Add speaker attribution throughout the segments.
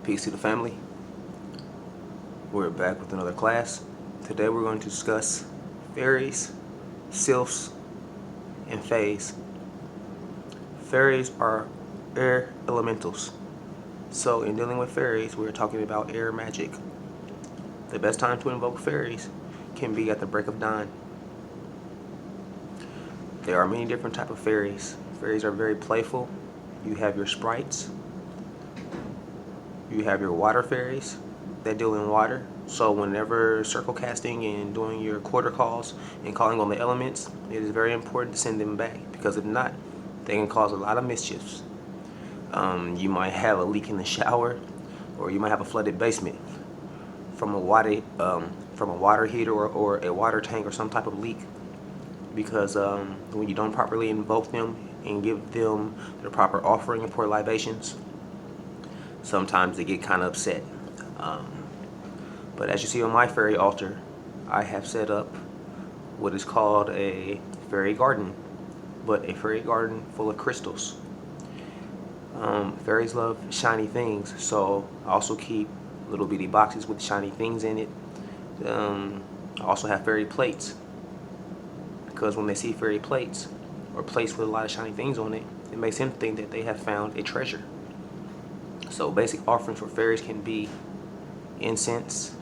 Speaker 1: Peace to the family. We're back with another class. Today we're going to discuss fairies, sylphs, and faes. Fairies are air elementals. So in dealing with fairies, we're talking about air magic. The best time to invoke fairies can be at the break of dawn. There are many different types of fairies. Fairies are very playful. You have your sprites. You have your water fairies that deal in water. So whenever circle casting and doing your quarter calls and calling on the elements, it is very important to send them back, because if not, they can cause a lot of mischiefs. You might have a leak in the shower, or you might have a flooded basement from a water heater or a water tank or some type of leak, because when you don't properly invoke them and give them the proper offering and pour libations, sometimes they get kind of upset. But as you see on my fairy altar, I have set up what is called a fairy garden, but a fairy garden full of crystals. Fairies love shiny things, so I also keep little bitty boxes with shiny things in it. I also have fairy plates, because when they see fairy plates or plates with a lot of shiny things on it, it makes them think that they have found a treasure. So basic offerings for fairies can be incense,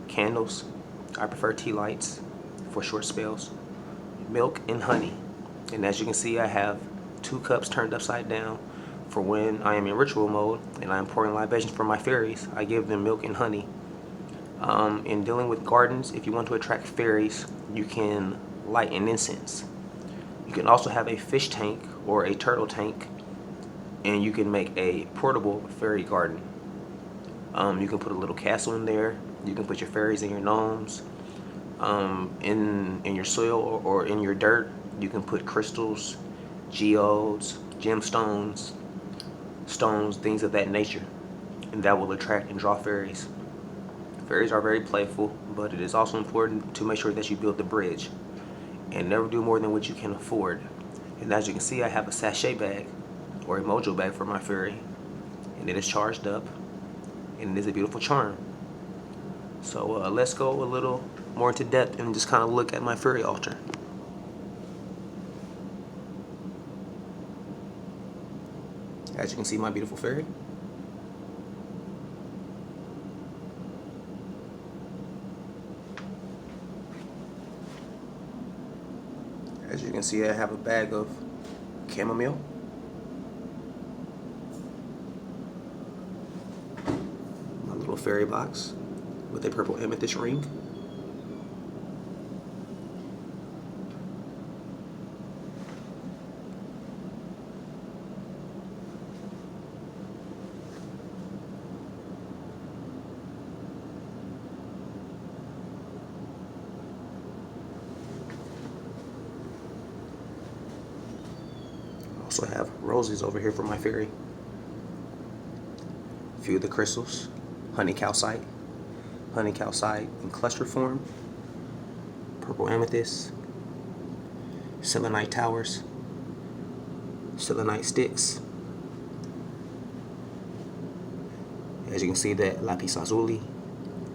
Speaker 1: candles. I prefer tea lights for short spells, milk and honey. And as you can see, I have 2 cups turned upside down for when I am in ritual mode and I am pouring libations for my fairies. I give them milk and honey. In dealing with gardens, if you want to attract fairies, you can light an incense. You can also have a fish tank or a turtle tank, and you can make a portable fairy garden. You can put a little castle in there. You can put your fairies and your gnomes. In your soil or in your dirt, you can put crystals, geodes, gemstones, stones, things of that nature, and that will attract and draw fairies. Fairies are very playful, but it is also important to make sure that you build the bridge and never do more than what you can afford. And as you can see, I have a sachet bag or a mojo bag for my fairy, and it is charged up, and it is a beautiful charm. So let's go a little more into depth and just kind of look at my fairy altar. As you can see, my beautiful fairy. As you can see, I have a bag of chamomile. My little fairy box with a purple amethyst ring. Also have roses over here for my fairy. A few of the crystals, honey calcite in cluster form, purple amethyst, selenite towers, selenite sticks. As you can see, that lapis lazuli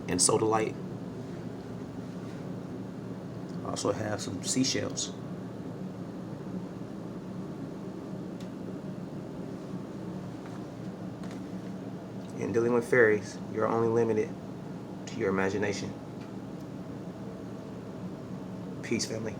Speaker 1: and sodalite. Also have some seashells. In dealing with fairies, you're only limited to your imagination. Peace, family.